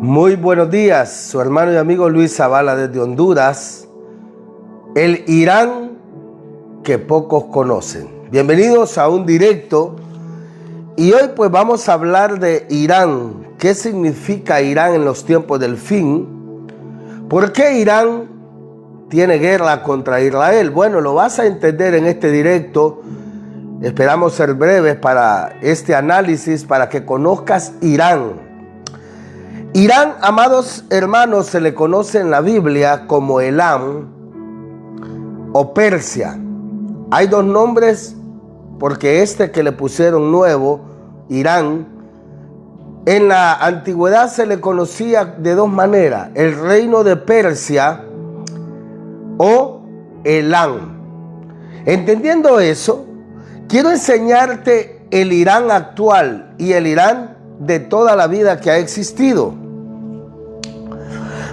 Muy buenos días, su hermano y amigo Luis Zavala desde Honduras, el Irán que pocos conocen. Bienvenidos a un directo y hoy pues vamos a hablar de Irán. ¿Qué significa Irán en los tiempos del fin? ¿Por qué Irán tiene guerra contra Israel? Bueno, lo vas a entender en este directo. Esperamos ser breves para este análisis para que conozcas Irán. Irán, amados hermanos, se le conoce en la Biblia como Elam o Persia. Hay dos nombres porque este que le pusieron nuevo, Irán, en la antigüedad se le conocía de dos maneras: el reino de Persia o Elam. Entendiendo eso, quiero enseñarte el Irán actual y el Irán de toda la vida que ha existido.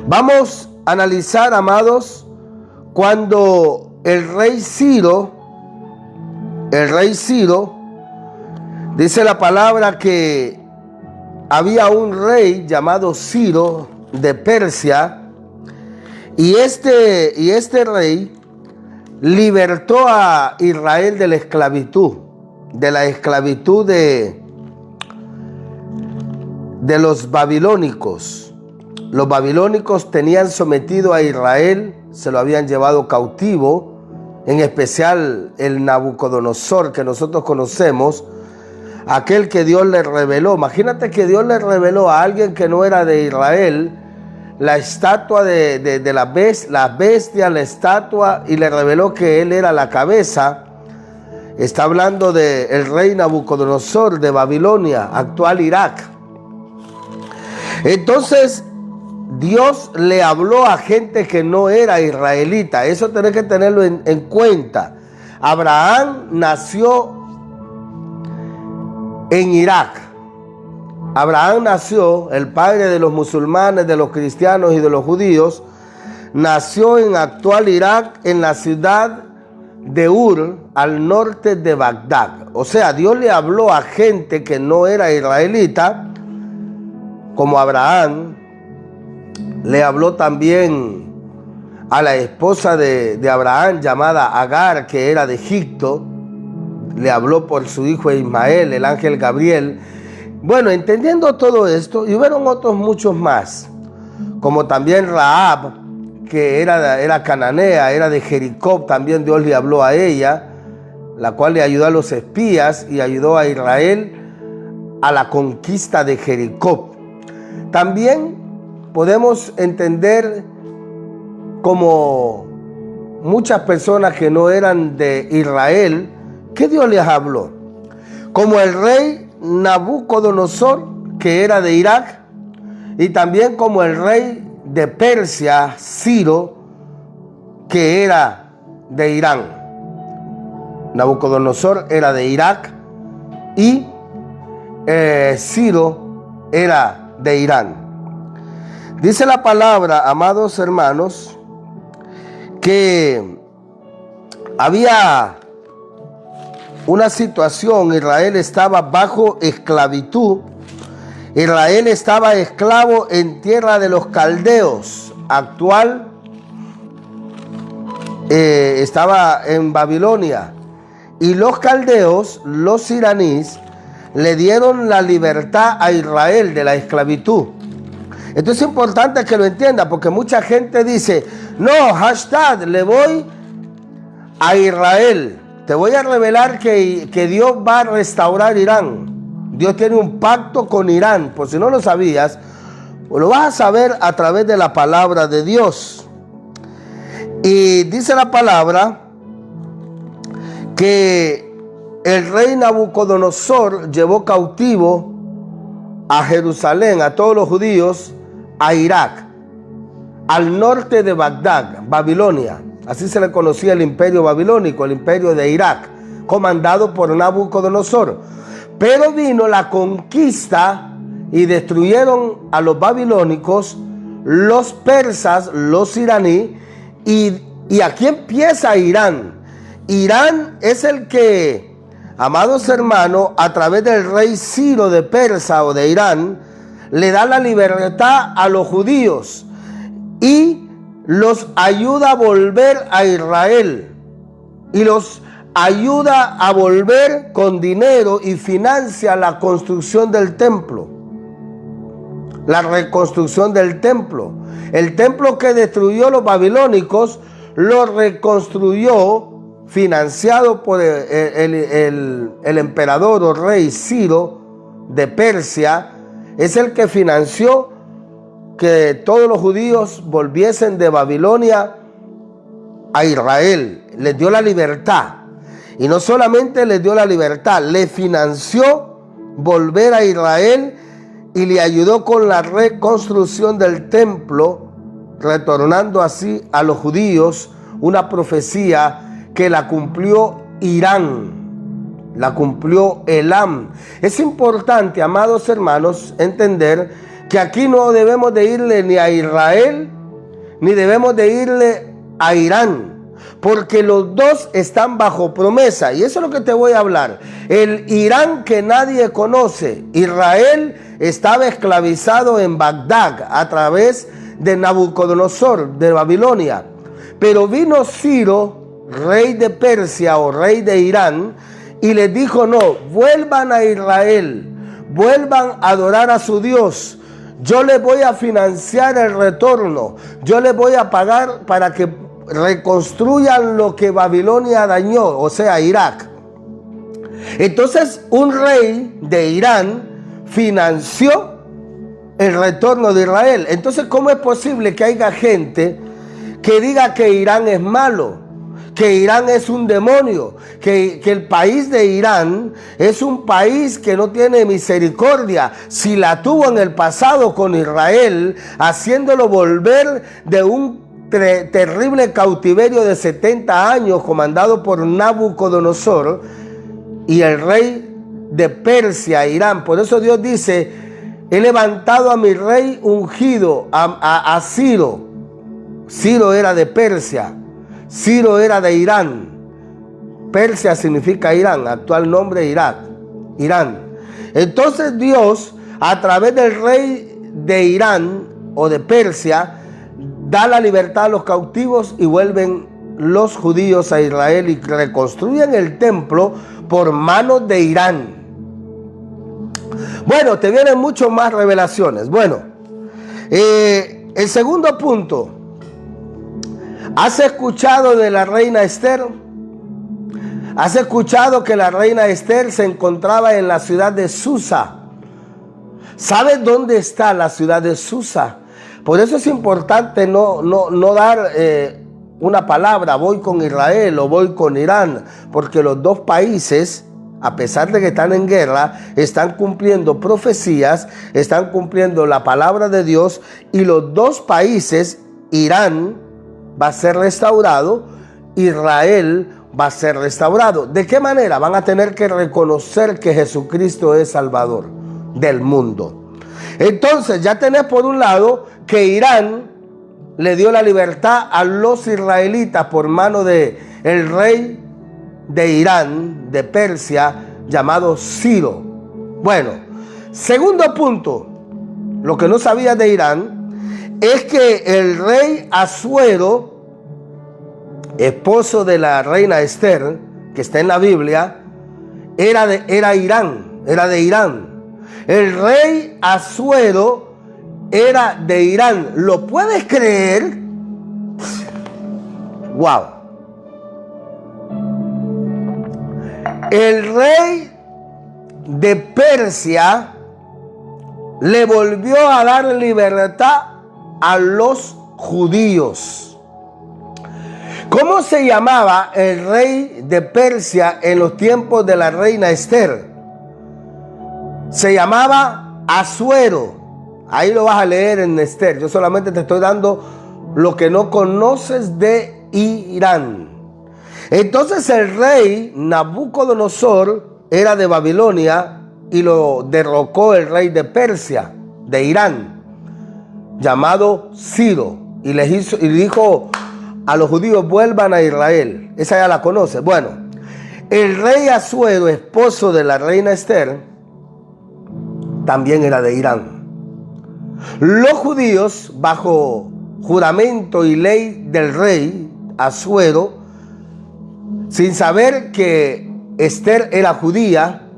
Vamos a analizar, amados, cuando el rey Ciro, dice la palabra que había un rey llamado Ciro de Persia, y este rey libertó a Israel de la esclavitud, de los babilónicos. Los babilónicos tenían sometido a Israel, se lo habían llevado cautivo, en especial el Nabucodonosor que nosotros conocemos, aquel que Dios le reveló. Imagínate que Dios le reveló a alguien que no era de Israel la estatua de la bestia, la estatua, y le reveló que él era la cabeza. Está hablando del rey Nabucodonosor de Babilonia, actual Irak. Entonces Dios le habló a gente que no era israelita. Eso tenés que tenerlo en cuenta. Abraham nació en Irak. Abraham nació, el padre de los musulmanes, de los cristianos y de los judíos, nació en actual Irak, en la ciudad de Ur, al norte de Bagdad. O sea, Dios le habló a gente que no era israelita, como Abraham. Le habló también a la esposa de Abraham, llamada Agar, que era de Egipto. Le habló por su hijo Ismael, el ángel Gabriel. Bueno, entendiendo todo esto, y hubieron otros muchos más, como también Rahab, que era cananea, era de Jericó. También Dios le habló a ella, la cual le ayudó a los espías y ayudó a Israel a la conquista de Jericó. También podemos entender como muchas personas que no eran de Israel, que Dios les habló, como el rey Nabucodonosor, que era de Irak, y también como el rey de Persia, Ciro, que era de Irán. Nabucodonosor era de Irak y Ciro era de Irán. Dice la palabra, amados hermanos, que había una situación. Israel estaba bajo esclavitud. Israel estaba esclavo en tierra de los caldeos. Actual estaba en Babilonia. Y los caldeos, los iraníes, le dieron la libertad a Israel de la esclavitud. Esto es importante que lo entienda, porque mucha gente dice: no, hashtag, le voy a Israel. Te voy a revelar que Dios va a restaurar Irán. Dios tiene un pacto con Irán. Por si no lo sabías, lo vas a saber a través de la palabra de Dios. Y dice la palabra que el rey Nabucodonosor llevó cautivo a Jerusalén, a todos los judíos, a Irak, al norte de Bagdad, Babilonia. Así se le conocía el imperio babilónico, el imperio de Irak, comandado por Nabucodonosor. Pero vino la conquista y destruyeron a los babilónicos, los persas, los iraníes, y aquí empieza Irán. Irán es el que, amados hermanos, a través del rey Ciro de Persia o de Irán, le da la libertad a los judíos y los ayuda a volver a Israel. Y los ayuda a volver con dinero y financia la construcción del templo. La reconstrucción del templo. El templo que destruyó los babilónicos lo reconstruyó, financiado por el emperador o rey Ciro de Persia. Es el que financió que todos los judíos volviesen de Babilonia a Israel. Les dio la libertad. Y no solamente les dio la libertad, le financió volver a Israel y le ayudó con la reconstrucción del templo, retornando así a los judíos una profecía que la cumplió Irán, la cumplió Elam. Es importante, amados hermanos, entender que aquí no debemos de irle ni a Israel, ni debemos de irle a Irán, porque los dos están bajo promesa. Y eso es lo que te voy a hablar. El Irán que nadie conoce. Israel estaba esclavizado en Bagdad a través de Nabucodonosor de Babilonia. Pero vino Ciro, rey de Persia o rey de Irán, y les dijo: no, vuelvan a Israel, vuelvan a adorar a su Dios. Yo les voy a financiar el retorno. Yo les voy a pagar para que reconstruyan lo que Babilonia dañó, o sea, Irak. Entonces, un rey de Irán financió el retorno de Israel. Entonces, ¿cómo es posible que haya gente que diga que Irán es malo, que Irán es un demonio, que el país de Irán es un país que no tiene misericordia, si la tuvo en el pasado con Israel, haciéndolo volver de un terrible cautiverio de 70 años comandado por Nabucodonosor y el rey de Persia, Irán? Por eso Dios dice: he levantado a mi rey ungido, a Ciro. Ciro era de Persia, Ciro era de Irán. Persia significa Irán, actual nombre Irak, Irán. Entonces Dios, a través del rey de Irán o de Persia, da la libertad a los cautivos y vuelven los judíos a Israel y reconstruyen el templo por manos de Irán. Bueno, te vienen mucho más revelaciones. Bueno, el segundo punto. ¿Has escuchado de la reina Esther? ¿Has escuchado que la reina Esther se encontraba en la ciudad de Susa? ¿Sabes dónde está la ciudad de Susa? Por eso es importante no dar una palabra, voy con Israel o voy con Irán, porque los dos países, a pesar de que están en guerra, están cumpliendo profecías, están cumpliendo la palabra de Dios, y los dos países, Irán va a ser restaurado, Israel va a ser restaurado. ¿De qué manera? Van a tener que reconocer que Jesucristo es Salvador del mundo. Entonces ya tenés por un lado que Irán le dio la libertad a los israelitas por mano de el rey de Irán, de Persia, llamado Ciro. Bueno, segundo punto, lo que no sabías de Irán es que el rey Asuero, esposo de la reina Esther, que está en la Biblia, era de Irán. El rey Asuero era de Irán. ¿Lo puedes creer? ¡Wow! El rey de Persia le volvió a dar libertad a los judíos. ¿Cómo se llamaba el rey de Persia en los tiempos de la reina Esther? Se llamaba Asuero. Ahí lo vas a leer en Esther. Yo solamente te estoy dando lo que no conoces de Irán. Entonces el rey Nabucodonosor era de Babilonia y lo derrocó el rey de Persia, de Irán, llamado Ciro. Y dijo a los judíos: vuelvan a Israel. Esa ya la conoces. Bueno, el rey Asuero, esposo de la reina Esther, también era de Irán. Los judíos, bajo juramento y ley del rey Asuero, sin saber que Esther era judía,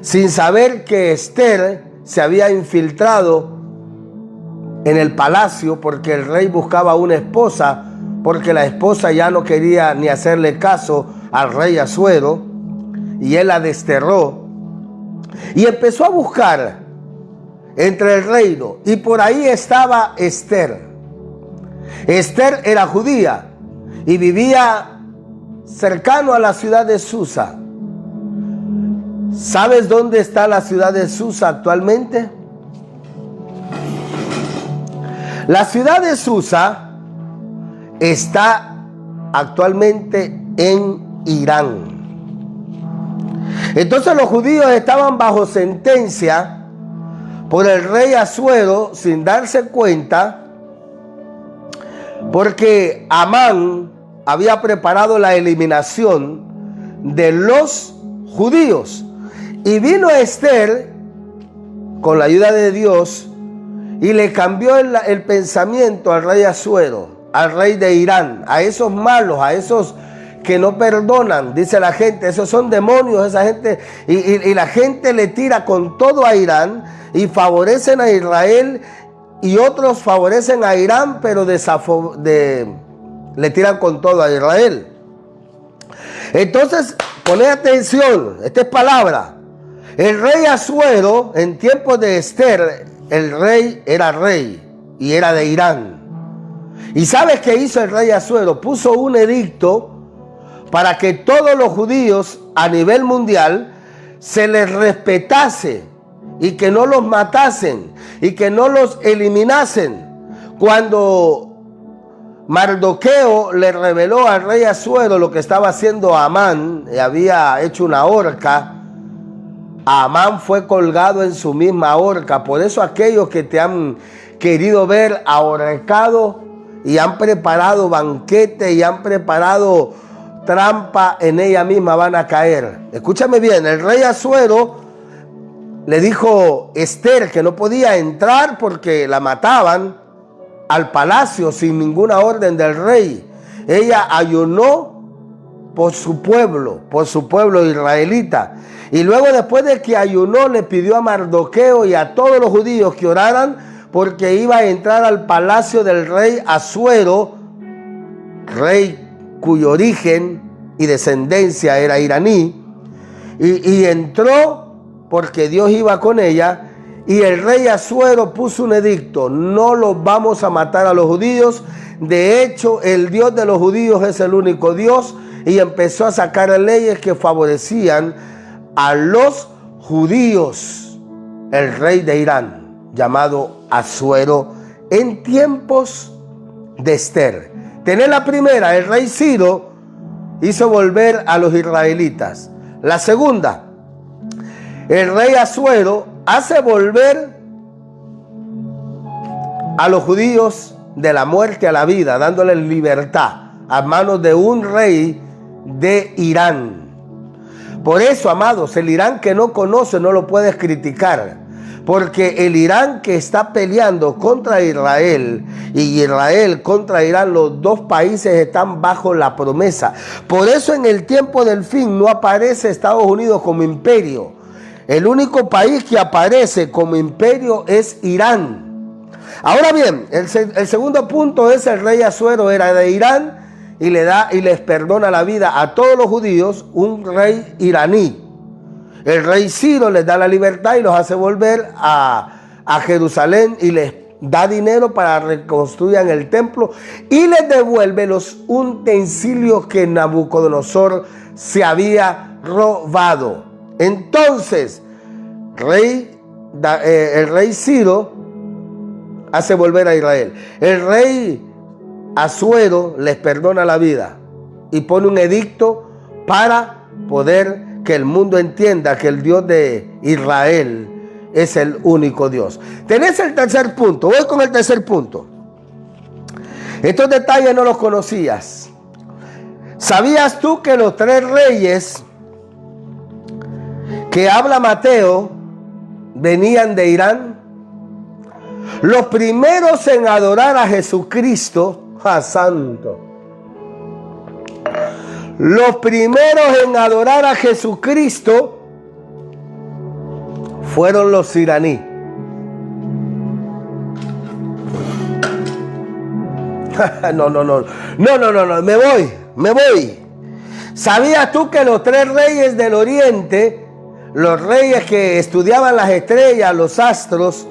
sin saber que Esther se había infiltrado en el palacio porque el rey buscaba una esposa, porque la esposa ya no quería ni hacerle caso al rey Asuero, y él la desterró y empezó a buscar entre el reino, y por ahí estaba Esther. Esther era judía y vivía cercano a la ciudad de Susa. ¿Sabes dónde está la ciudad de Susa actualmente? La ciudad de Susa está actualmente en Irán. Entonces los judíos estaban bajo sentencia por el rey Asuero sin darse cuenta, porque Amán había preparado la eliminación de los judíos. Y vino Esther con la ayuda de Dios y le cambió el pensamiento al rey Asuero, al rey de Irán, a esos malos, a esos que no perdonan, dice la gente, esos son demonios, esa gente, y la gente le tira con todo a Irán y favorecen a Israel, y otros favorecen a Irán, pero le tiran con todo a Israel. Entonces, poned atención, esta es palabra. El rey Asuero, en tiempos de Esther, el rey era rey y era de Irán. ¿Y sabes qué hizo el rey Asuero? Puso un edicto para que todos los judíos a nivel mundial se les respetase y que no los matasen y que no los eliminasen. Cuando Mardoqueo le reveló al rey Asuero lo que estaba haciendo Amán, y había hecho una horca, Amán fue colgado en su misma horca. Por eso aquellos que te han querido ver ahorcado y han preparado banquete y han preparado trampa, en ella misma van a caer. Escúchame bien, el rey Asuero le dijo a Esther que no podía entrar porque la mataban al palacio sin ninguna orden del rey. Ella ayunó por su pueblo israelita. Y luego, después de que ayunó, le pidió a Mardoqueo y a todos los judíos que oraran porque iba a entrar al palacio del rey Asuero, rey cuyo origen y descendencia era iraní, y entró porque Dios iba con ella. Y el rey Asuero puso un edicto: no los vamos a matar a los judíos, de hecho el Dios de los judíos es el único Dios, y empezó a sacar leyes que favorecían a los judíos. El rey de Irán, llamado Asuero, en tiempos de Esther. Tenés la primera, el rey Ciro hizo volver a los israelitas. La segunda, el rey Asuero hace volver a los judíos de la muerte a la vida, dándoles libertad a manos de un rey de Irán. Por eso, amados, el Irán que no conoce no lo puedes criticar, porque el Irán que está peleando contra Israel y Israel contra Irán, los dos países están bajo la promesa. Por eso en el tiempo del fin no aparece Estados Unidos como imperio. El único país que aparece como imperio es Irán. Ahora bien, el segundo punto es: el rey Asuero era de Irán y les perdona la vida a todos los judíos, un rey iraní. El rey Ciro les da la libertad y los hace volver a Jerusalén y les da dinero para reconstruyan el templo y les devuelve los utensilios que Nabucodonosor se había robado. Entonces, el rey Ciro hace volver a Israel. El rey Asuero les perdona la vida y pone un edicto para poder que el mundo entienda que el Dios de Israel es el único Dios. Tenés el tercer punto. Voy con el tercer punto. Estos detalles no los conocías. ¿Sabías tú que los 3 reyes que habla Mateo venían de Irán? Los primeros en adorar a Jesucristo, ¡ah, santo! Los primeros en adorar a Jesucristo fueron los iraníes. No, me voy. ¿Sabías tú que los tres reyes del Oriente, los reyes que estudiaban las estrellas, los astros,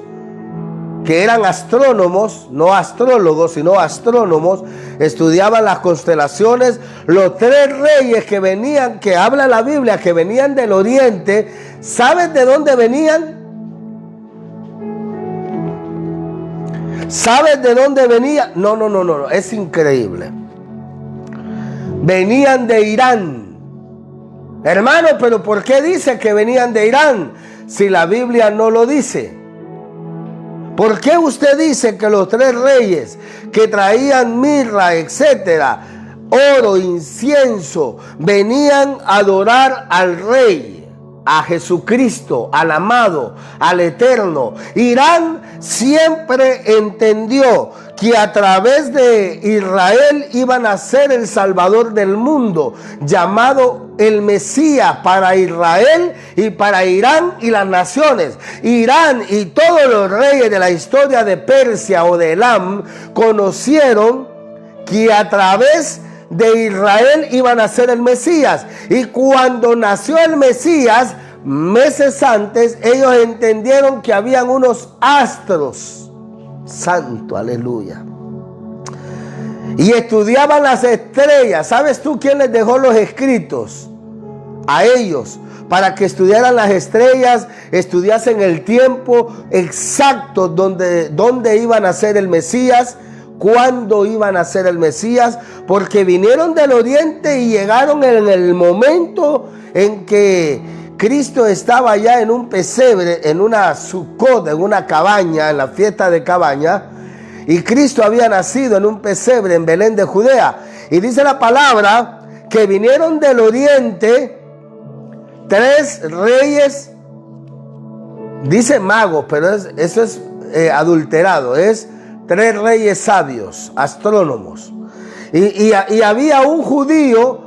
que eran astrónomos, no astrólogos, sino astrónomos, estudiaban las constelaciones, los tres reyes que venían, que habla la Biblia, que venían del Oriente, ¿sabes de dónde venían? ¿Sabes de dónde venía? No, es increíble. Venían de Irán. Hermano, pero ¿por qué dice que venían de Irán si la Biblia no lo dice? ¿Por qué usted dice que los tres reyes que traían mirra, etcétera, oro, incienso, venían a adorar al rey, a Jesucristo, al amado, al eterno? Irán siempre entendió que a través de Israel iban a ser el Salvador del mundo, llamado el Mesías para Israel y para Irán y las naciones. Irán y todos los reyes de la historia de Persia o de Elam conocieron que a través de Israel iban a ser el Mesías. Y cuando nació el Mesías, meses antes, ellos entendieron que habían unos astros. Santo, aleluya. Y estudiaban las estrellas. ¿Sabes tú quién les dejó los escritos? A ellos, para que estudiaran las estrellas, estudiasen el tiempo exacto donde iban a ser el Mesías, cuándo iban a ser el Mesías, porque vinieron del Oriente y llegaron en el momento en que Cristo estaba ya en un pesebre, en una Sukkot, en una cabaña, en la fiesta de cabaña, y Cristo había nacido en un pesebre en Belén de Judea. Y dice la palabra que vinieron del Oriente tres reyes, dice magos, pero eso es adulterado, es tres reyes sabios, astrónomos. Y había un judío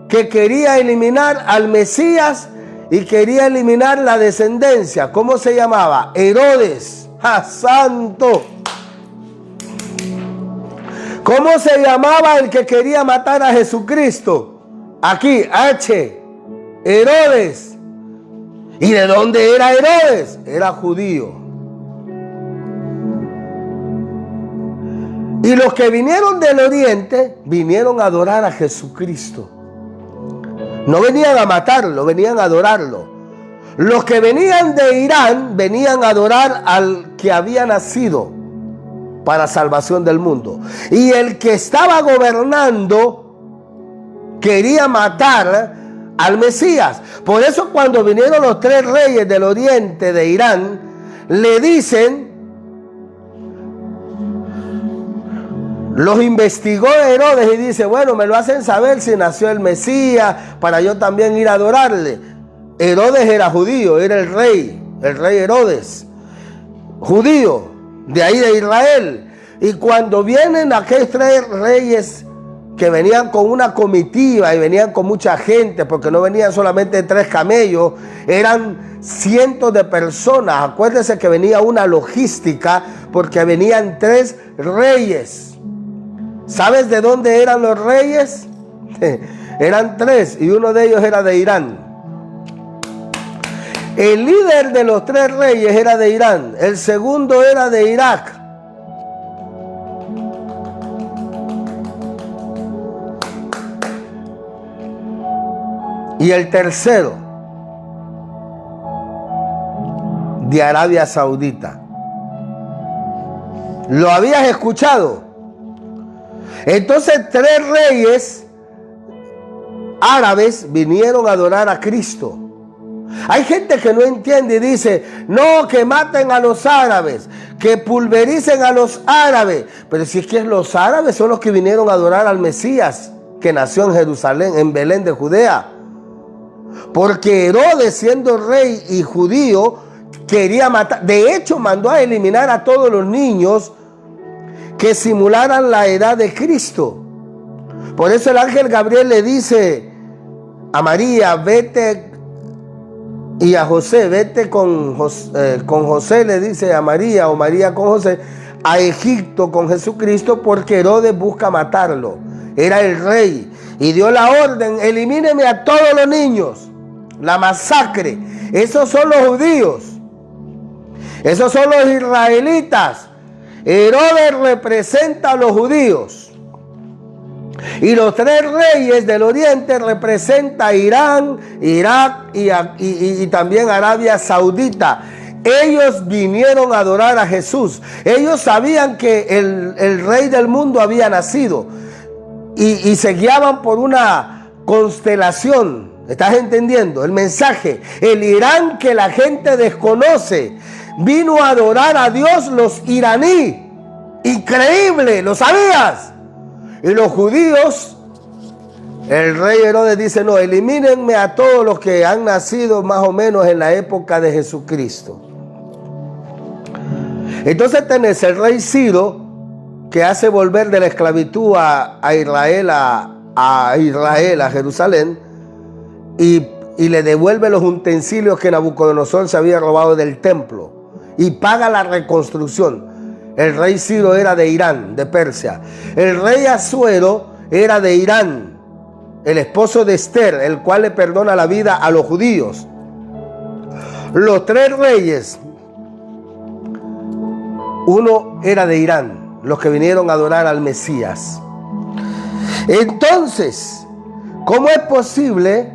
que quería eliminar al Mesías y quería eliminar la descendencia. ¿Cómo se llamaba? Herodes. ¡Ah, santo! ¿Cómo se llamaba el que quería matar a Jesucristo? Aquí, Herodes. ¿Y de dónde era Herodes? Era judío. Y los que vinieron del Oriente vinieron a adorar a Jesucristo. No venían a matarlo, venían a adorarlo. Los que venían de Irán venían a adorar al que había nacido para salvación del mundo. Y el que estaba gobernando quería matar al Mesías. Por eso cuando vinieron los tres reyes del Oriente de Irán, le dicen, los investigó Herodes y dice, bueno, me lo hacen saber si nació el Mesías para yo también ir a adorarle. Herodes era judío, era el rey Herodes, judío, de ahí de Israel. Y cuando vienen aquellos tres reyes que venían con una comitiva y venían con mucha gente, porque no venían solamente tres camellos, eran cientos de personas. Acuérdense que venía una logística porque venían tres reyes. ¿Sabes de dónde eran los reyes? Eran tres y uno de ellos era de Irán. El líder de los tres reyes era de Irán. El segundo era de Irak. Y el tercero de Arabia Saudita. ¿Lo habías escuchado? Entonces tres reyes árabes vinieron a adorar a Cristo. Hay gente que no entiende y dice, no, que maten a los árabes, que pulvericen a los árabes. Pero si es que los árabes son los que vinieron a adorar al Mesías, que nació en Jerusalén, en Belén de Judea. Porque Herodes, siendo rey y judío, quería matar. De hecho, mandó a eliminar a todos los niños que simularan la edad de Cristo. Por eso el ángel Gabriel le dice a María, vete, y a José, vete con José, le dice a María, o María con José, a Egipto con Jesucristo, porque Herodes busca matarlo. Era el rey y dio la orden: elimíneme a todos los niños. La masacre. Esos son los judíos, esos son los israelitas. Herodes representa a los judíos, y los tres reyes del oriente representan a Irán, Irak y también Arabia Saudita. Ellos vinieron a adorar a Jesús. Ellos sabían que el rey del mundo había nacido, y se guiaban por una constelación. ¿Estás entendiendo el mensaje? El Irán que la gente desconoce vino a adorar a Dios, los iraníes. Increíble, ¿lo sabías? Y los judíos, el rey Herodes dice: no, elimínenme a todos los que han nacido más o menos en la época de Jesucristo. Entonces tenés el rey Ciro, que hace volver de la esclavitud a Israel, a Jerusalén, y le devuelve los utensilios que Nabucodonosor se había robado del templo, y paga la reconstrucción. El rey Ciro era de Irán, de Persia. El rey Asuero era de Irán, el esposo de Esther, el cual le perdona la vida a los judíos. Los tres reyes, uno era de Irán, los que vinieron a adorar al Mesías. Entonces, ¿cómo es posible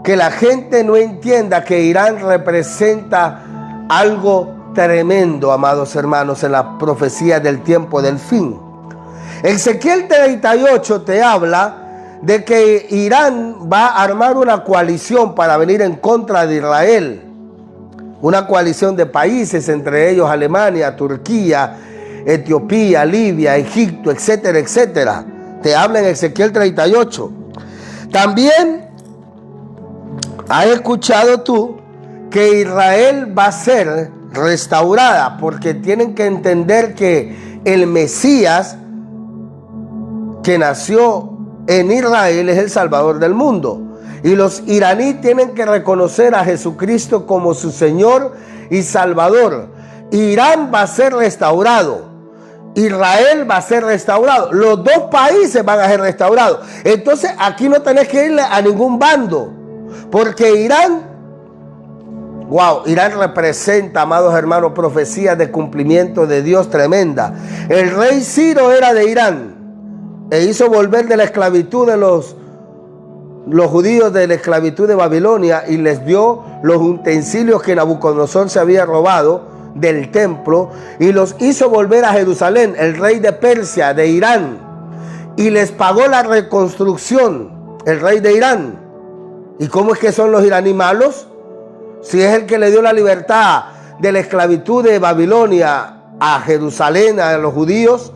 que la gente no entienda que Irán representa algo tremendo, amados hermanos, en la profecía del tiempo del fin? Ezequiel 38 te habla de que Irán va a armar una coalición para venir en contra de Israel. Una coalición de países, entre ellos Alemania, Turquía, Etiopía, Libia, Egipto, etcétera, etcétera. Te habla en Ezequiel 38. También has escuchado tú que Israel va a ser restaurada, porque tienen que entender que el Mesías que nació en Israel es el Salvador del mundo. Y los iraníes tienen que reconocer a Jesucristo como su Señor y Salvador. Irán va a ser restaurado. Israel va a ser restaurado. Los dos países van a ser restaurados. Entonces aquí no tenés que irle a ningún bando, porque Irán representa, amados hermanos, profecías de cumplimiento de Dios tremenda. El rey Ciro era de Irán e hizo volver de la esclavitud de los judíos de la esclavitud de Babilonia, y les dio los utensilios que Nabucodonosor se había robado del templo, y los hizo volver a Jerusalén, el rey de Persia, de Irán, y les pagó la reconstrucción, el rey de Irán. ¿Y cómo es que son los iraníes malos? Si es el que le dio la libertad de la esclavitud de Babilonia a Jerusalén, a los judíos.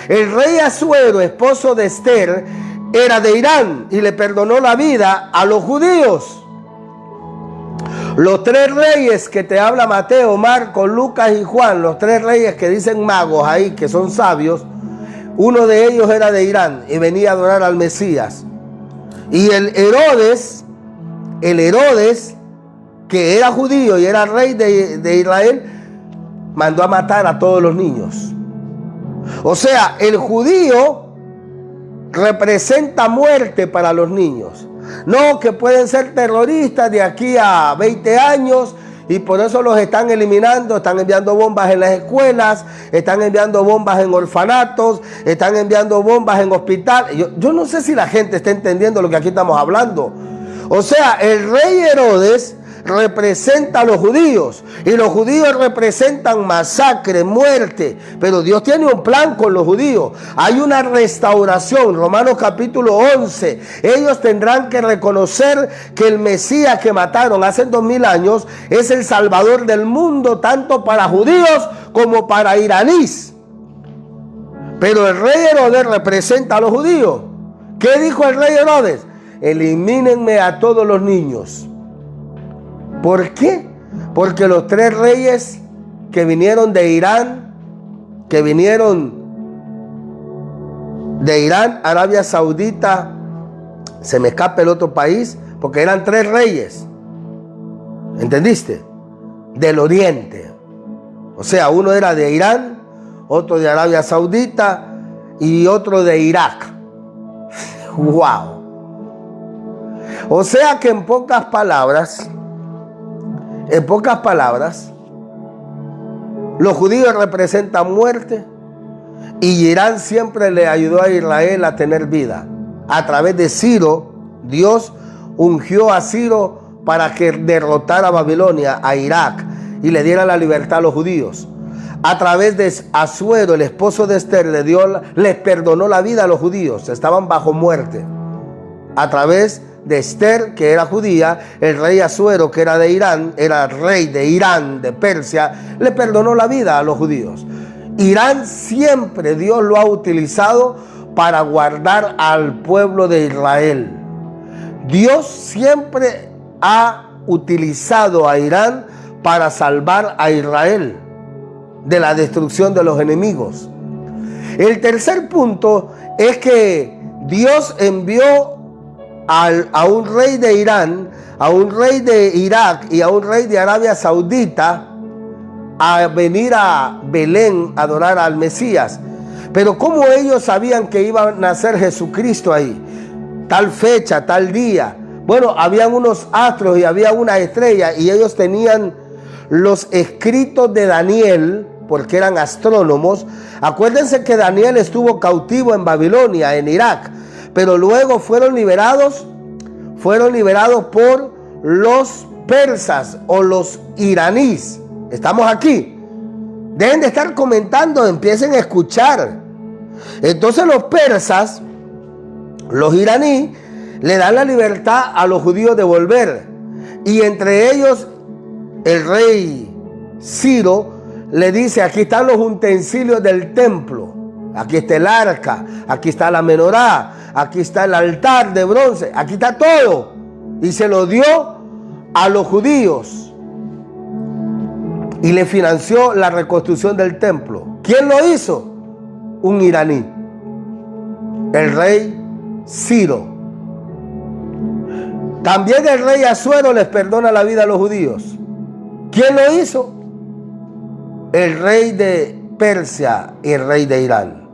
El rey Asuero, esposo de Esther, era de Irán y le perdonó la vida a los judíos. Los tres reyes que te habla Mateo, Marcos, Lucas y Juan, los tres reyes que dicen magos ahí, que son sabios, uno de ellos era de Irán y venía a adorar al Mesías. Y el Herodes, que era judío y era rey de Israel, mandó a matar a todos los niños. O sea, el judío representa muerte para los niños. No, que pueden ser terroristas de aquí a 20 años y por eso los están eliminando. Están enviando bombas en las escuelas, están enviando bombas en orfanatos, están enviando bombas en hospitales. Yo no sé si la gente está entendiendo lo que aquí estamos hablando. O sea, el rey Herodes representa a los judíos y los judíos representan masacre, muerte, pero Dios tiene un plan con los judíos. Hay una restauración. Romanos capítulo 11. Ellos tendrán que reconocer que el Mesías que mataron hace 2000 años es el Salvador del mundo, tanto para judíos como para iraníes. Pero el rey Herodes representa a los judíos. ¿Qué dijo el rey Herodes? Elimínenme a todos los niños. ¿Por qué? Porque los 3 reyes que vinieron de Irán, Arabia Saudita, se me escapa el otro país, porque eran 3 reyes, ¿entendiste? Del oriente. O sea, uno era de Irán, otro de Arabia Saudita y otro de Irak. ¡Wow! O sea que en pocas palabras, los judíos representan muerte y Irán siempre le ayudó a Israel a tener vida. A través de Ciro, Dios ungió a Ciro para que derrotara a Babilonia, a Irak, y le diera la libertad a los judíos. A través de Asuero, el esposo de Esther, les perdonó la vida a los judíos, estaban bajo muerte. A través de Esther, que era judía, el rey Asuero, que era de Irán, era rey de Irán, de Persia, le perdonó la vida a los judíos. Irán siempre Dios lo ha utilizado para guardar al pueblo de Israel. Dios siempre ha utilizado a Irán para salvar a Israel de la destrucción de los enemigos. El tercer punto es que Dios envió a un rey de Irán, a un rey de Irak y a un rey de Arabia Saudita a venir a Belén a adorar al Mesías. Pero ¿cómo ellos sabían que iba a nacer Jesucristo ahí? Tal fecha, tal día. Bueno, habían unos astros y había una estrella y ellos tenían los escritos de Daniel, porque eran astrónomos. Acuérdense que Daniel estuvo cautivo en Babilonia, en Irak, pero luego fueron liberados por los persas o los iraníes. Estamos aquí. Dejen de estar comentando, empiecen a escuchar. Entonces los persas, los iraníes, le dan la libertad a los judíos de volver. Y entre ellos, el rey Ciro le dice: aquí están los utensilios del templo. Aquí está el arca, aquí está la menorá, aquí está el altar de bronce, aquí está todo. Y se lo dio a los judíos. Y le financió la reconstrucción del templo. ¿Quién lo hizo? Un iraní. El rey Ciro. También el rey Asuero les perdona la vida a los judíos. ¿Quién lo hizo? El rey de Persia y el rey de Irán.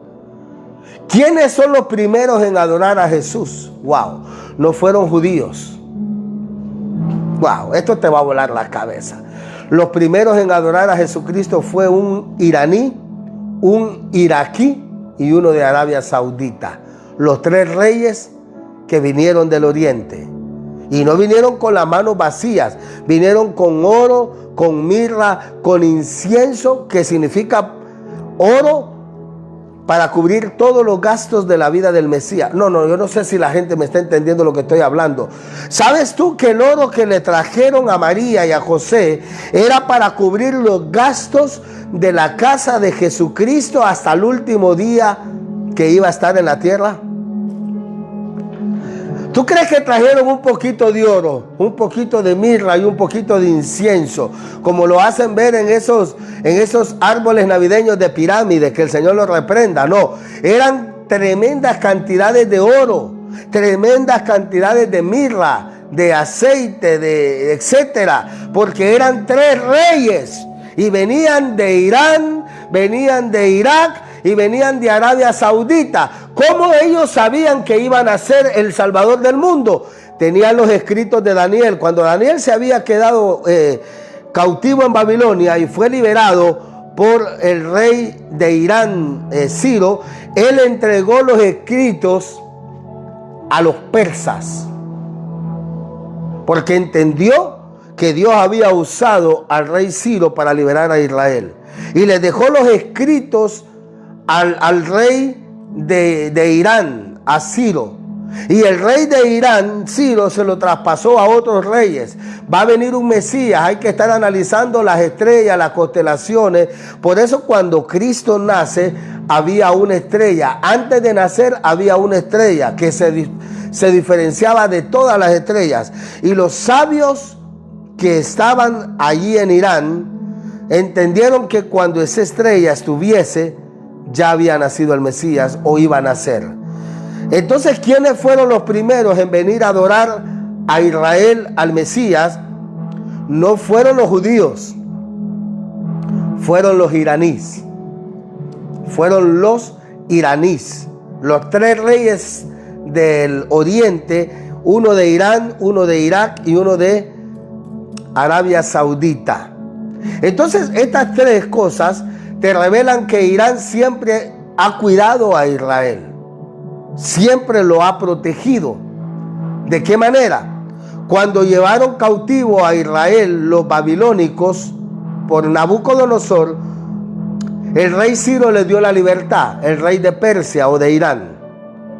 ¿Quiénes son los primeros en adorar a Jesús? Wow, no fueron judíos. Wow, esto te va a volar la cabeza. Los primeros en adorar a Jesucristo fue un iraní, un iraquí y uno de Arabia Saudita. Los 3 reyes que vinieron del oriente. Y no vinieron con las manos vacías, vinieron con oro, con mirra, con incienso, que significa oro para cubrir todos los gastos de la vida del Mesías. No, yo no sé si la gente me está entendiendo lo que estoy hablando. ¿Sabes tú que el oro que le trajeron a María y a José era para cubrir los gastos de la casa de Jesucristo hasta el último día que iba a estar en la tierra? ¿Tú crees que trajeron un poquito de oro, un poquito de mirra y un poquito de incienso, como lo hacen ver en esos árboles navideños de pirámides, que el Señor los reprenda? No, eran tremendas cantidades de oro, tremendas cantidades de mirra, de aceite, etcétera, porque eran 3 reyes y venían de Irán, venían de Irak y venían de Arabia Saudita. ¿Cómo ellos sabían que iban a ser el Salvador del mundo? Tenían los escritos de Daniel. Cuando Daniel se había quedado cautivo en Babilonia y fue liberado por el rey de Irán, Ciro, él entregó los escritos a los persas, porque entendió que Dios había usado al rey Ciro para liberar a Israel. Y le dejó los escritos al rey de Irán, a Ciro. Y el rey de Irán, Ciro, se lo traspasó a otros reyes. Va a venir un Mesías, hay que estar analizando las estrellas, las constelaciones. Por eso cuando Cristo nace, había una estrella. Antes de nacer había una estrella que se diferenciaba de todas las estrellas. Y los sabios que estaban allí en Irán entendieron que cuando esa estrella estuviese, ya había nacido el Mesías o iba a nacer. Entonces, ¿quiénes fueron los primeros en venir a adorar a Israel, al Mesías? No fueron los judíos, fueron los iraníes. Fueron los iraníes, los tres reyes del oriente, uno de Irán, uno de Irak y uno de Arabia Saudita. Entonces, estas tres cosas te revelan que Irán siempre ha cuidado a Israel, siempre lo ha protegido. ¿De qué manera? Cuando llevaron cautivo a Israel los babilónicos por Nabucodonosor, el rey Ciro les dio la libertad, el rey de Persia o de Irán,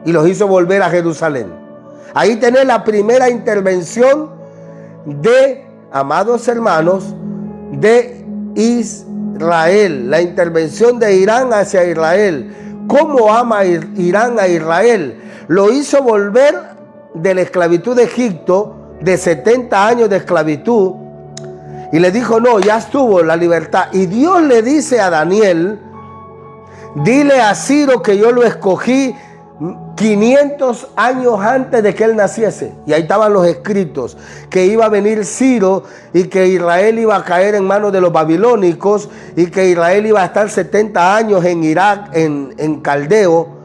y los hizo volver a Jerusalén. Ahí tenés la primera intervención de, amados hermanos, de Israel, la intervención de Irán hacia Israel. ¿Cómo ama Irán a Israel? Lo hizo volver de la esclavitud de Egipto, de 70 años de esclavitud, y le dijo, no, ya estuvo la libertad. Y Dios le dice a Daniel, dile a Ciro que yo lo escogí 500 años antes de que él naciese. Y ahí estaban los escritos, que iba a venir Ciro y que Israel iba a caer en manos de los babilónicos y que Israel iba a estar 70 años en Irak, en Caldeo.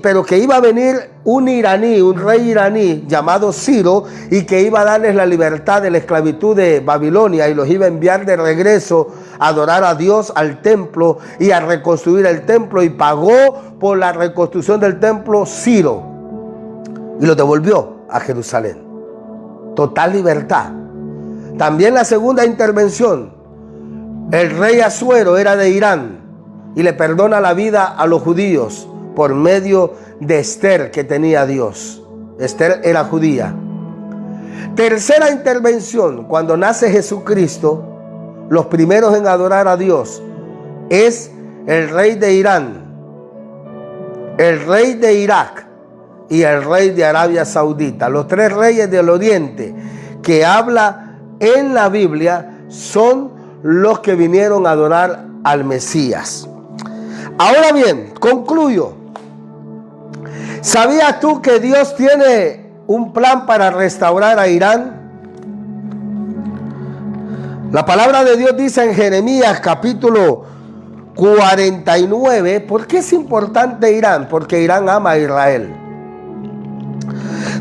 Pero que iba a venir un iraní, un rey iraní llamado Ciro, y que iba a darles la libertad de la esclavitud de Babilonia y los iba a enviar de regreso a adorar a Dios, al templo y a reconstruir el templo, y pagó por la reconstrucción del templo Ciro y lo devolvió a Jerusalén. Total libertad. También la segunda intervención, el rey Asuero era de Irán y le perdona la vida a los judíos por medio de Esther que tenía Dios. Esther era judía. Tercera intervención, cuando nace Jesucristo, los primeros en adorar a Dios es el rey de Irán, el rey de Irak y el rey de Arabia Saudita. Los tres reyes del oriente que habla en la Biblia son los que vinieron a adorar al Mesías. Ahora bien, concluyo. ¿Sabías tú que Dios tiene un plan para restaurar a Irán? La palabra de Dios dice en Jeremías capítulo 49, ¿por qué es importante Irán? Porque Irán ama a Israel.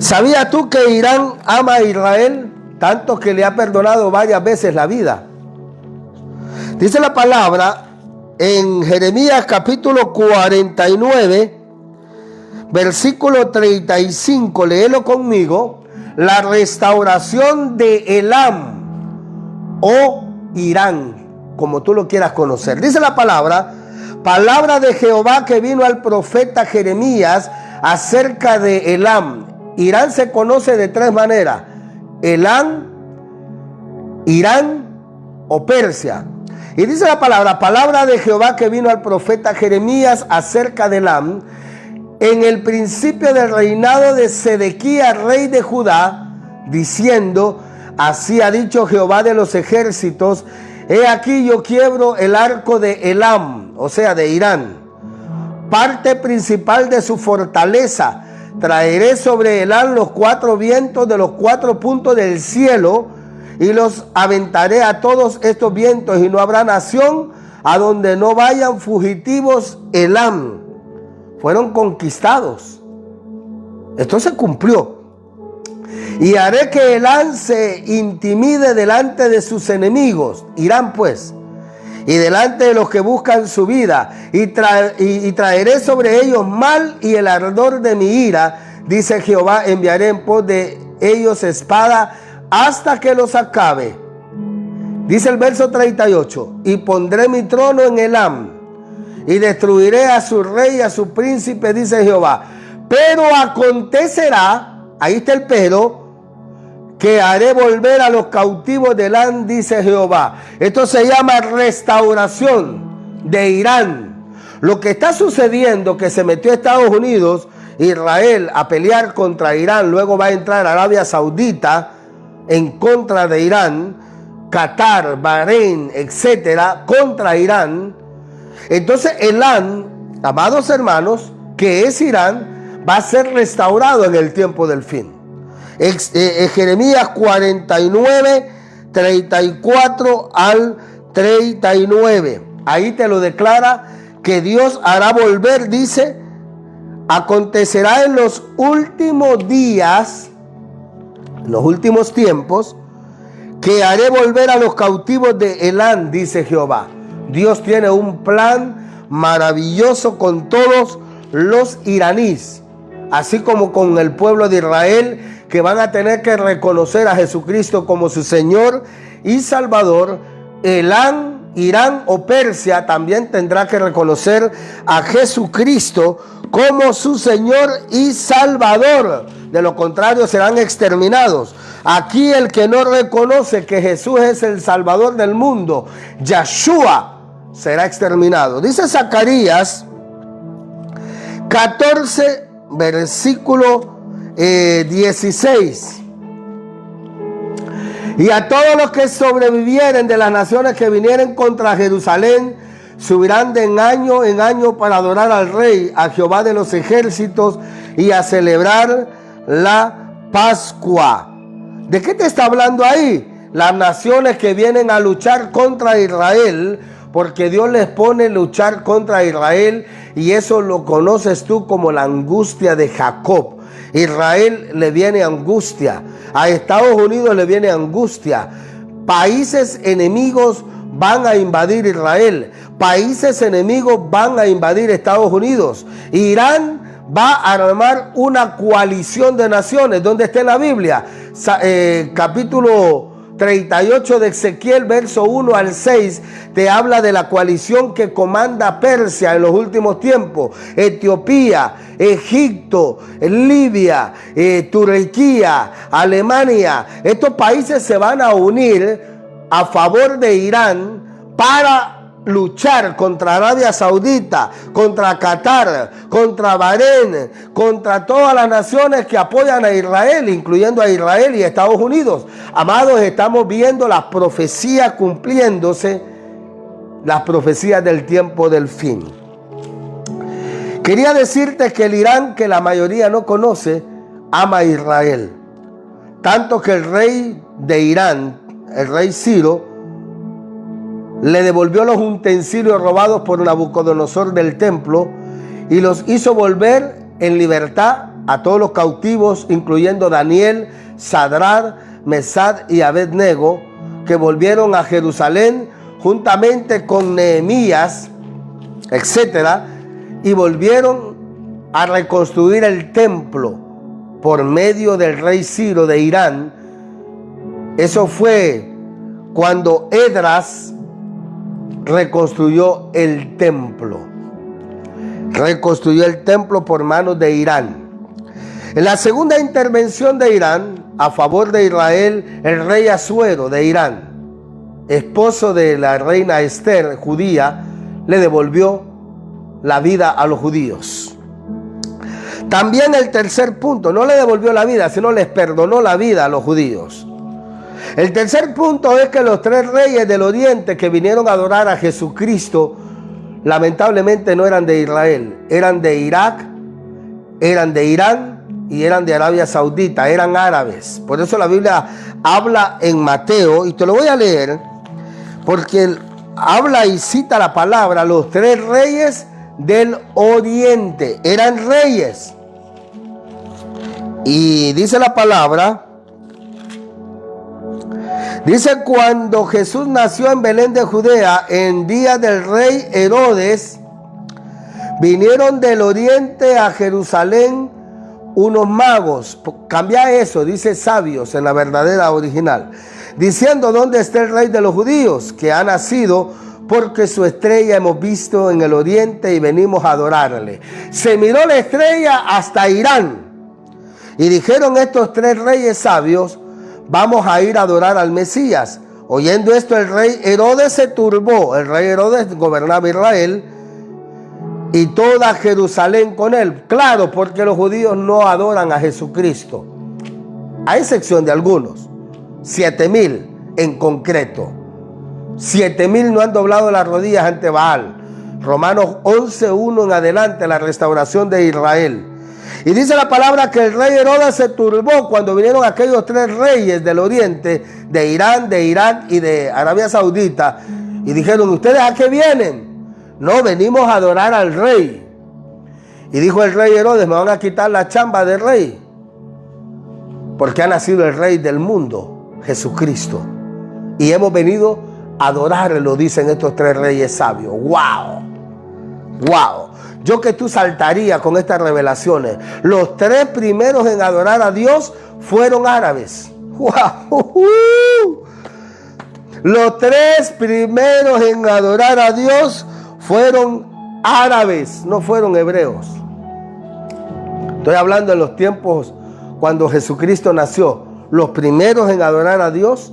¿Sabías tú que Irán ama a Israel? Tanto que le ha perdonado varias veces la vida. Dice la palabra en Jeremías capítulo 49, versículo 35, léelo conmigo. La restauración de Elam o Irán, como tú lo quieras conocer. Dice la palabra de Jehová que vino al profeta Jeremías acerca de Elam. Irán se conoce de tres maneras: Elam, Irán o Persia. Y dice la palabra de Jehová que vino al profeta Jeremías acerca de Elam, en el principio del reinado de Sedequías, rey de Judá, diciendo, así ha dicho Jehová de los ejércitos, he aquí yo quiebro el arco de Elam, o sea de Irán, parte principal de su fortaleza, traeré sobre Elam los cuatro vientos de los cuatro puntos del cielo, y los aventaré a todos estos vientos, y no habrá nación a donde no vayan fugitivos Elam. Fueron conquistados. Esto se cumplió. Y haré que Elam se intimide delante de sus enemigos, Irán pues, y delante de los que buscan su vida, y traeré sobre ellos mal y el ardor de mi ira, dice Jehová, enviaré en pos de ellos espada hasta que los acabe. Dice el verso 38, y pondré mi trono en Elam, y destruiré a su rey y a su príncipe, dice Jehová. Pero acontecerá, ahí está el pero, que haré volver a los cautivos de Elam, dice Jehová. Esto se llama restauración de Irán. Lo que está sucediendo, que se metió a Estados Unidos, Israel, a pelear contra Irán, luego va a entrar Arabia Saudita en contra de Irán. Qatar, Bahrein, etcétera, contra Irán, entonces Elán, amados hermanos, que es Irán, va a ser restaurado en el tiempo del fin. Jeremías 49, 34 al 39. Ahí te lo declara que Dios hará volver, dice, acontecerá en los últimos días, en los últimos tiempos, que haré volver a los cautivos de Elán, dice Jehová. Dios tiene un plan maravilloso con todos los iraníes, así como con el pueblo de Israel, que van a tener que reconocer a Jesucristo como su Señor y Salvador. Elán, Irán o Persia también tendrá que reconocer a Jesucristo como su Señor y Salvador. De lo contrario serán exterminados. Aquí el que no reconoce que Jesús es el Salvador del mundo, Yeshua, será exterminado. Dice Zacarías 14, versículo 16. Y a todos los que sobrevivieren de las naciones que vinieren contra Jerusalén, subirán de año en año para adorar al Rey, a Jehová de los ejércitos, y a celebrar la Pascua. ¿De qué te está hablando ahí? Las naciones que vienen a luchar contra Israel, porque Dios les pone a luchar contra Israel, y eso lo conoces tú como la angustia de Jacob. Israel le viene angustia, a Estados Unidos le viene angustia. Países enemigos van a invadir Israel, países enemigos van a invadir Estados Unidos. Irán va a armar una coalición de naciones. ¿Dónde está en la Biblia? Capítulo 38 de Ezequiel, verso 1 al 6, te habla de la coalición que comanda Persia en los últimos tiempos. Etiopía, Egipto, Libia, Turquía, Alemania. Estos países se van a unir a favor de Irán para luchar contra Arabia Saudita, contra Qatar, contra Bahrein, contra todas las naciones que apoyan a Israel, incluyendo a Israel y Estados Unidos. Amados, estamos viendo las profecías cumpliéndose, las profecías del tiempo del fin. Quería decirte que el Irán, que la mayoría no conoce, ama a Israel. Tanto que el rey de Irán, el rey Ciro, le devolvió los utensilios robados por Nabucodonosor del templo y los hizo volver en libertad a todos los cautivos, incluyendo Daniel, Sadrach, Mesach y Abednego, que volvieron a Jerusalén juntamente con Nehemías, etcétera, y volvieron a reconstruir el templo por medio del rey Ciro de Irán. Eso fue cuando Esdras reconstruyó el templo. Reconstruyó el templo por manos de Irán. En la segunda intervención de Irán a favor de Israel, el rey Asuero de Irán, esposo de la reina Esther, judía, le devolvió la vida a los judíos. También el tercer punto, no le devolvió la vida, sino les perdonó la vida a los judíos. El tercer punto es que los tres reyes del oriente que vinieron a adorar a Jesucristo, lamentablemente no eran de Israel, eran de Irak, eran de Irán y eran de Arabia Saudita, eran árabes. Por eso la Biblia habla en Mateo, y te lo voy a leer, porque habla y cita la palabra, los tres reyes del oriente, eran reyes. Y dice la palabra, dice: cuando Jesús nació en Belén de Judea, en día del rey Herodes, vinieron del oriente a Jerusalén unos magos. Cambia eso, dice sabios en la verdadera original, diciendo: ¿dónde está el rey de los judíos que ha nacido? Porque su estrella hemos visto en el oriente y venimos a adorarle. Se miró la estrella hasta Irán. Y dijeron estos tres reyes sabios: vamos a ir a adorar al Mesías. Oyendo esto, el rey Herodes se turbó. El rey Herodes gobernaba Israel y toda Jerusalén con él. Claro, porque los judíos no adoran a Jesucristo, a excepción de algunos, 7,000 en concreto. 7,000 no han doblado las rodillas ante Baal. Romanos 11:1 en adelante, la restauración de Israel. Y dice la palabra que el rey Herodes se turbó cuando vinieron aquellos 3 reyes del oriente, de Irán, de Irak y de Arabia Saudita, y dijeron: ¿ustedes a qué vienen? No, venimos a adorar al rey. Y dijo el rey Herodes: me van a quitar la chamba del rey, porque ha nacido el rey del mundo, Jesucristo, y hemos venido a adorarlo, dicen estos 3 reyes sabios. ¡Wow! ¡Wow! Yo que tú saltaría con estas revelaciones. Los 3 primeros en adorar a Dios fueron árabes. ¡Wow! Los 3 primeros en adorar a Dios fueron árabes, no fueron hebreos. Estoy hablando de los tiempos cuando Jesucristo nació. Los primeros en adorar a Dios,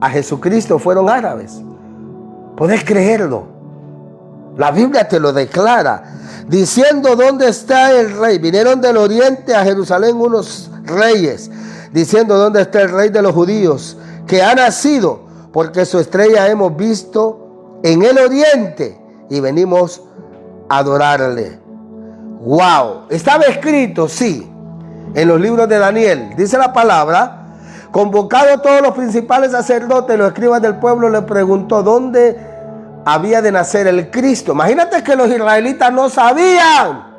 a Jesucristo, fueron árabes. ¿Podés creerlo? La Biblia te lo declara, diciendo: ¿dónde está el rey? Vinieron del oriente a Jerusalén unos reyes, diciendo: ¿dónde está el rey de los judíos? Que ha nacido, porque su estrella hemos visto en el oriente y venimos a adorarle. ¡Wow! Estaba escrito, sí, en los libros de Daniel. Dice la palabra: convocados todos los principales sacerdotes, los escribas del pueblo, le preguntó dónde había de nacer el Cristo. Imagínate que los israelitas no sabían.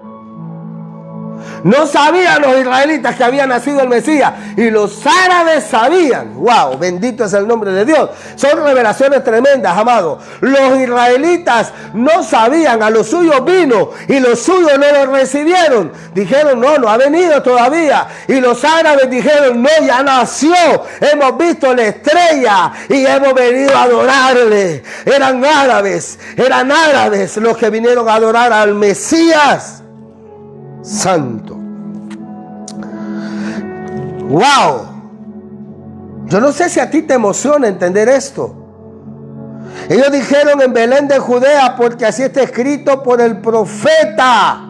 No sabían los israelitas que había nacido el Mesías. Y los árabes sabían. ¡Wow! Bendito es el nombre de Dios. Son revelaciones tremendas, amados. Los israelitas no sabían. A los suyos vino y los suyos no lo recibieron. Dijeron: no ha venido todavía. Y los árabes dijeron: no, ya nació. Hemos visto la estrella y hemos venido a adorarle. Eran árabes los que vinieron a adorar al Mesías Santo. ¡Wow! Yo no sé si a ti te emociona entender esto. Ellos dijeron: en Belén de Judea, porque así está escrito por el profeta.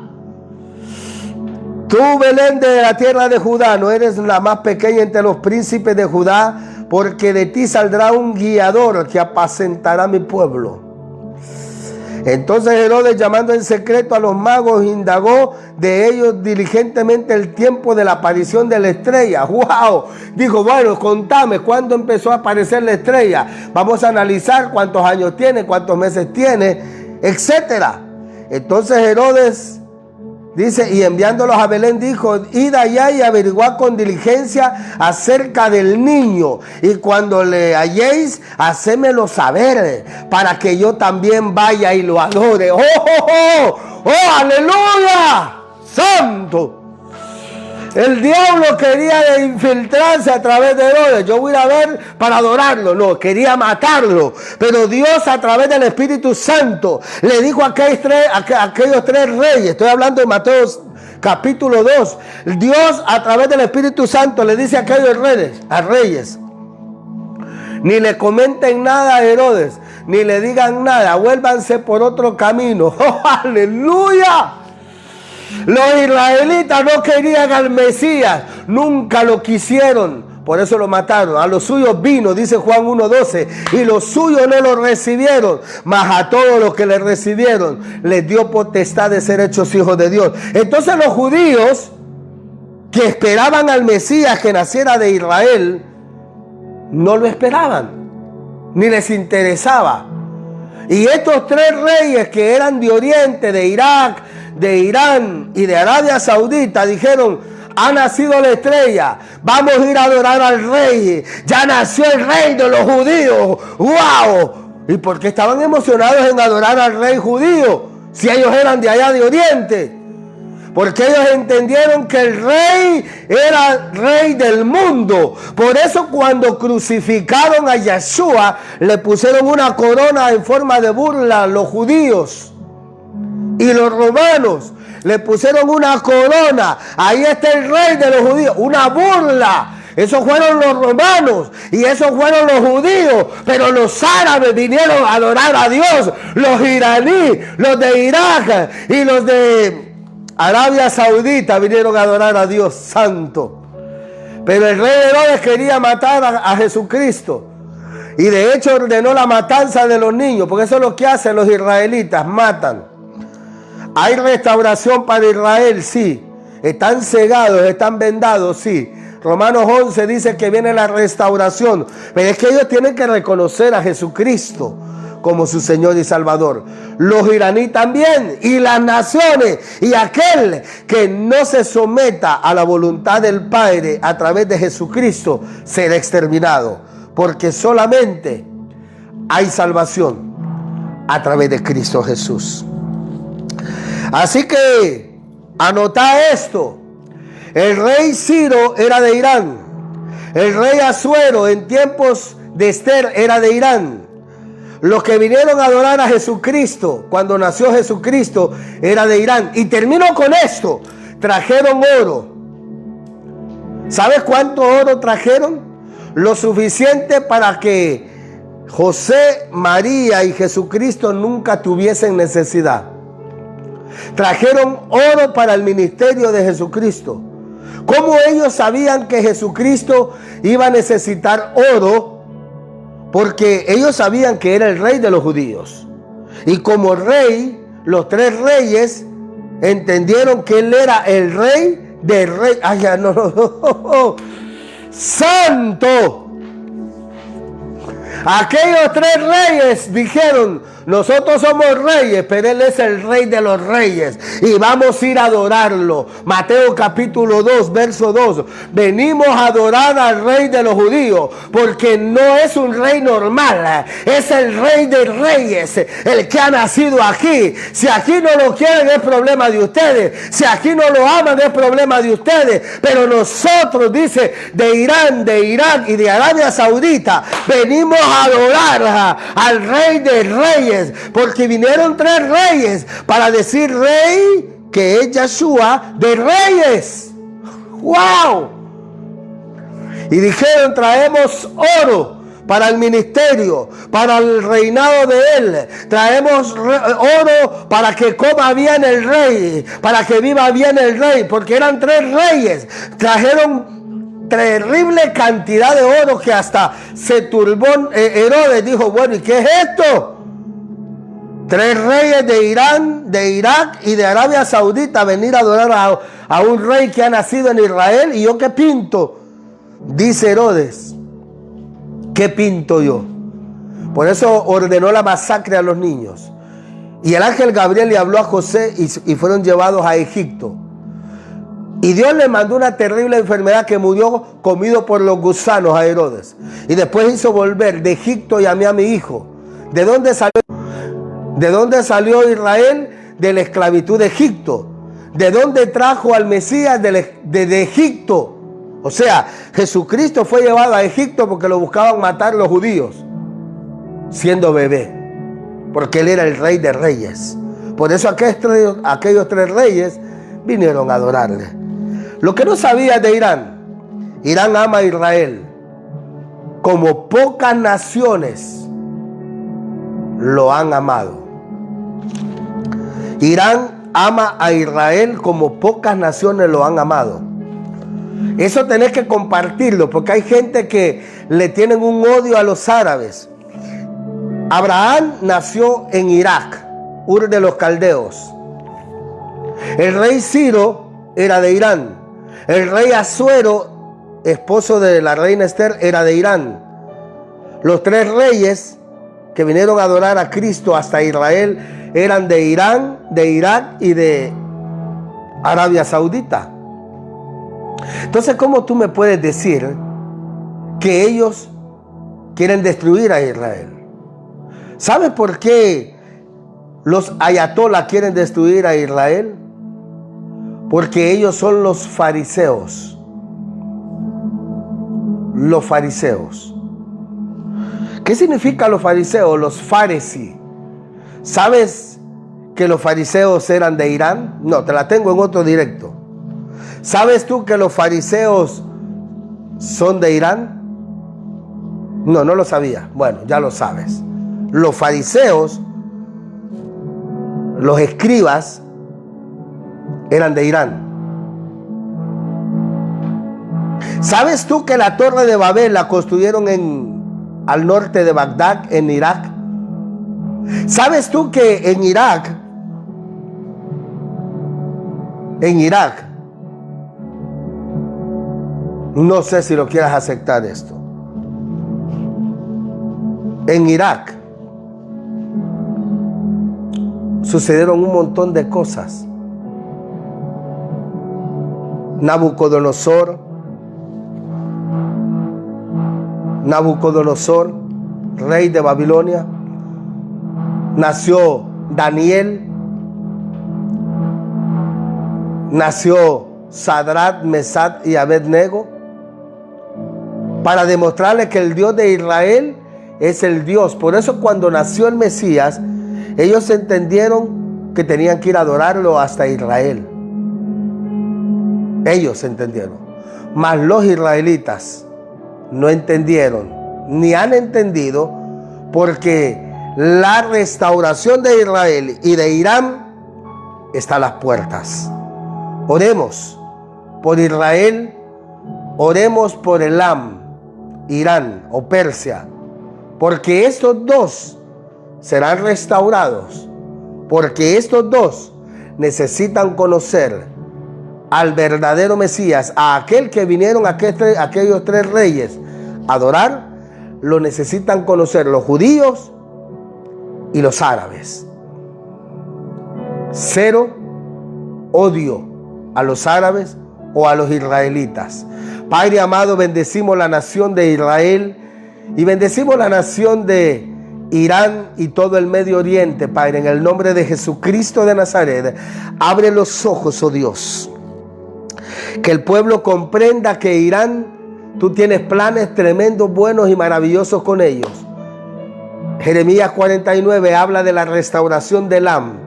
Tú, Belén de la tierra de Judá, no eres la más pequeña entre los príncipes de Judá, porque de ti saldrá un guiador que apacentará a mi pueblo. Entonces Herodes, llamando en secreto a los magos, indagó de ellos diligentemente el tiempo de la aparición de la estrella. ¡Wow! Dijo: bueno, contame cuándo empezó a aparecer la estrella. Vamos a analizar cuántos años tiene, cuántos meses tiene, etcétera. Entonces Herodes dice: y enviándolos a Belén, dijo: id allá y averiguad con diligencia acerca del niño, y cuando le halléis, hacémelo saber, para que yo también vaya y lo adore. ¡Oh, oh, oh! ¡Oh, aleluya! ¡Santo! El diablo quería infiltrarse a través de Herodes. Yo voy a ir a ver para adorarlo. No, quería matarlo. Pero Dios, a través del Espíritu Santo, le dijo a aquellos 3 reyes. Estoy hablando de Mateo capítulo 2. Dios, a través del Espíritu Santo, le dice a aquellos reyes: ni le comenten nada a Herodes, ni le digan nada. Vuélvanse por otro camino. ¡Oh, aleluya! Los israelitas no querían al Mesías, nunca lo quisieron, por eso lo mataron. A los suyos vino, dice Juan 1:12, y los suyos no lo recibieron, mas a todos los que le recibieron les dio potestad de ser hechos hijos de Dios. Entonces los judíos que esperaban al Mesías que naciera de Israel, no lo esperaban, ni les interesaba. Y estos 3 reyes que eran de Oriente, de Irak, de Irán y de Arabia Saudita, dijeron: ha nacido la estrella, vamos a ir a adorar al rey, ya nació el rey de los judíos. ¡Wow! ¿Y por qué estaban emocionados en adorar al rey judío si ellos eran de allá de Oriente? Porque ellos entendieron que el rey era rey del mundo. Por eso cuando crucificaron a Yeshua, le pusieron una corona en forma de burla los judíos. Y los romanos le pusieron una corona. Ahí está el rey de los judíos. Una burla. Esos fueron los romanos y esos fueron los judíos. Pero los árabes vinieron a adorar a Dios. Los iraníes, los de Irak y los de Arabia Saudita vinieron a adorar a Dios Santo. Pero el rey Herodes quería matar a Jesucristo. Y de hecho ordenó la matanza de los niños, porque eso es lo que hacen los israelitas, matan. ¿Hay restauración para Israel? Sí. ¿Están cegados, están vendados? Sí. Romanos 11 dice que viene la restauración, pero es que ellos tienen que reconocer a Jesucristo como su Señor y Salvador. Los iraníes también, y las naciones, y aquel que no se someta a la voluntad del Padre a través de Jesucristo será exterminado, porque solamente hay salvación a través de Cristo Jesús. Así que anota esto: el rey Ciro era de Irán, el rey Asuero en tiempos de Esther era de Irán. Los que vinieron a adorar a Jesucristo cuando nació Jesucristo era de Irán. Y termino con esto: trajeron oro. ¿Sabes cuánto oro trajeron? Lo suficiente para que José, María y Jesucristo nunca tuviesen necesidad. Trajeron oro para el ministerio de Jesucristo. ¿Cómo ellos sabían que Jesucristo iba a necesitar oro? Porque ellos sabían que era el rey de los judíos. Y como rey, los tres reyes entendieron que él era el rey de reyes. ¡Ay, ya no! ¡Santo! Aquellos tres reyes dijeron: nosotros somos reyes, pero él es el rey de los reyes y vamos a ir a adorarlo. Mateo capítulo 2, verso 2. Venimos a adorar al rey de los judíos, porque no es un rey normal, es el rey de reyes, el que ha nacido aquí. Si aquí no lo quieren es problema de ustedes, si aquí no lo aman es problema de ustedes, pero nosotros, dice, de Irán, de Irak y de Arabia Saudita, venimos a adorar al rey de reyes, porque vinieron tres reyes para decir rey, que es Yeshua de reyes. ¡Wow! Y dijeron: traemos oro para el ministerio, para el reinado de él. Traemos oro para que coma bien el rey, para que viva bien el rey, porque eran tres reyes. Trajeron terrible cantidad de oro que hasta se turbó Herodes. Dijo: bueno, ¿y qué es esto? Tres reyes de Irán, de Irak y de Arabia Saudita venir a adorar a un rey que ha nacido en Israel. ¿Y yo qué pinto? Dice Herodes: ¿qué pinto yo? Por eso ordenó la masacre a los niños. Y el ángel Gabriel le habló a José y fueron llevados a Egipto. Y Dios le mandó una terrible enfermedad que murió comido por los gusanos a Herodes. Y después hizo volver de Egipto, llamé a mi hijo. ¿De dónde salió? ¿De dónde salió Israel? De la esclavitud de Egipto. ¿De dónde trajo al Mesías? De Egipto. O sea, Jesucristo fue llevado a Egipto porque lo buscaban matar los judíos, siendo bebé, porque él era el rey de reyes. Por eso aquellos tres reyes vinieron a adorarle. Lo que no sabía de Irán: Irán ama a Israel como pocas naciones lo han amado. Irán ama a Israel como pocas naciones lo han amado. Eso tenés que compartirlo, porque hay gente que le tienen un odio a los árabes. Abraham nació en Irak, Ur de los Caldeos. El rey Ciro era de Irán. El rey Asuero, esposo de la reina Esther, era de Irán. Los tres reyes que vinieron a adorar a Cristo hasta Israel eran de Irán, de Irak y de Arabia Saudita. Entonces, ¿cómo tú me puedes decir que ellos quieren destruir a Israel? ¿Sabes por qué los ayatolás quieren destruir a Israel? Porque ellos son los fariseos. Los fariseos. ¿Qué significa los fariseos? Los faresi. ¿Sabes que los fariseos eran de Irán? No, te la tengo en otro directo. ¿Sabes tú que los fariseos son de Irán? No, no lo sabía. Bueno, ya lo sabes. Los fariseos, los escribas, eran de Irán. ¿Sabes tú que la Torre de Babel la construyeron al norte de Bagdad, en Irak. ¿Sabes tú que en Irak, no sé si lo quieras aceptar esto, en Irak sucedieron un montón de cosas? Nabucodonosor, rey de Babilonia. Nació Daniel. Nació Sadrach, Mesach y Abednego, para demostrarle que el Dios de Israel es el Dios. Por eso cuando nació el Mesías, ellos entendieron que tenían que ir a adorarlo hasta Israel. Ellos entendieron. Mas los israelitas no entendieron, ni han entendido, porque la restauración de Israel y de Irán está a las puertas. Oremos por Israel, oremos por Elam, Irán o Persia, porque estos dos serán restaurados, porque estos dos necesitan conocer al verdadero Mesías, a aquel que vinieron aquellos tres reyes a adorar. Lo necesitan conocer los judíos y los árabes. Cero odio a los árabes o a los israelitas. Padre amado, bendecimos la nación de Israel y bendecimos la nación de Irán y todo el Medio Oriente, Padre, en el nombre de Jesucristo de Nazaret. Abre los ojos, oh Dios, que el pueblo comprenda que Irán, tú tienes planes tremendos, buenos y maravillosos con ellos. Jeremías 49 habla de la restauración de Elam.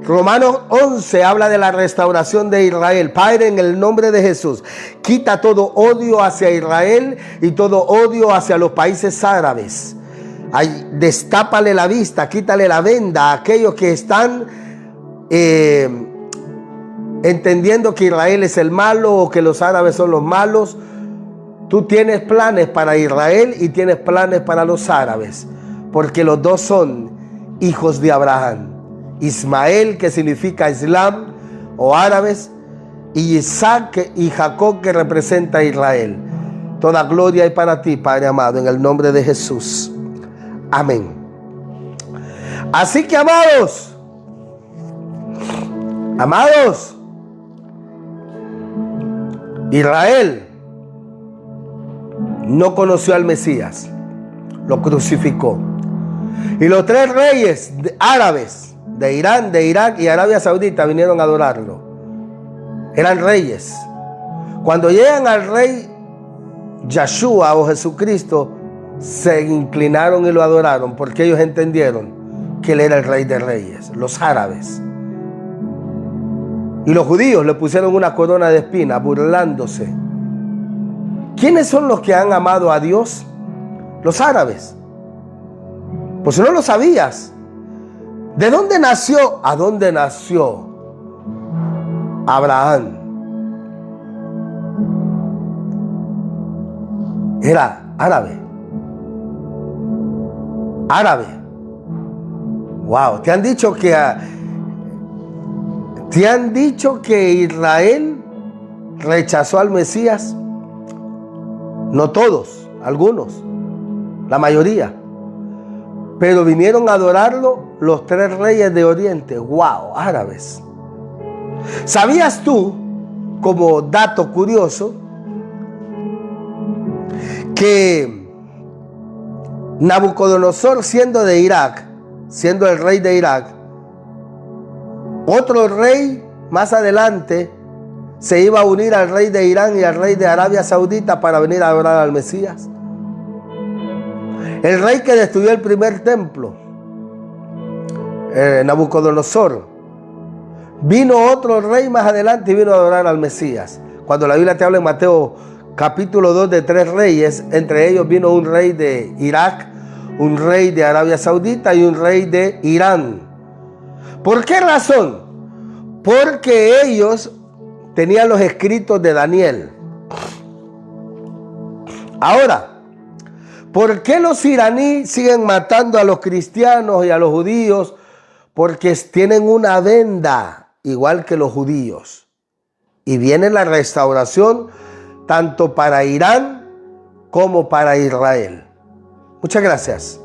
Romanos 11 habla de la restauración de Israel. Padre, en el nombre de Jesús, quita todo odio hacia Israel y todo odio hacia los países árabes. Destápale la vista, quítale la venda a aquellos que están entendiendo que Israel es el malo o que los árabes son los malos. Tú tienes planes para Israel y tienes planes para los árabes, porque los dos son hijos de Abraham. Ismael, que significa Islam o árabes, y Isaac y Jacob, que representa a Israel. Toda gloria hay para ti, Padre amado, en el nombre de Jesús. Amén. Así que, amados, Israel no conoció al Mesías, lo crucificó. Y los tres reyes árabes de Irán, de Irak y Arabia Saudita vinieron a adorarlo. Eran reyes. Cuando llegan al rey Yeshua o Jesucristo, se inclinaron y lo adoraron, porque ellos entendieron que él era el rey de reyes, los árabes. Y los judíos le pusieron una corona de espinas, burlándose. ¿Quiénes son los que han amado a Dios? Los árabes. Pues si no lo sabías, ¿de dónde nació? ¿A dónde nació Abraham? Era árabe. Árabe. Wow, te han dicho que Israel rechazó al Mesías. No todos, algunos, la mayoría. Pero vinieron a adorarlo los tres reyes de Oriente. Wow, árabes. ¿Sabías tú, como dato curioso, que Nabucodonosor, siendo de Irak, siendo el rey de Irak, otro rey más adelante se iba a unir al rey de Irán y al rey de Arabia Saudita para venir a adorar al Mesías? El rey que destruyó el primer templo, Nabucodonosor, vino otro rey más adelante y vino a adorar al Mesías. Cuando la Biblia te habla en Mateo capítulo 2 de tres reyes, entre ellos vino un rey de Irak, un rey de Arabia Saudita y un rey de Irán. ¿Por qué razón? Porque ellos tenían los escritos de Daniel. Ahora, ¿Por qué los iraníes siguen matando a los cristianos y a los judíos? Porque tienen una venda, igual que los judíos. Y viene la restauración tanto para Irán como para Israel. Muchas gracias.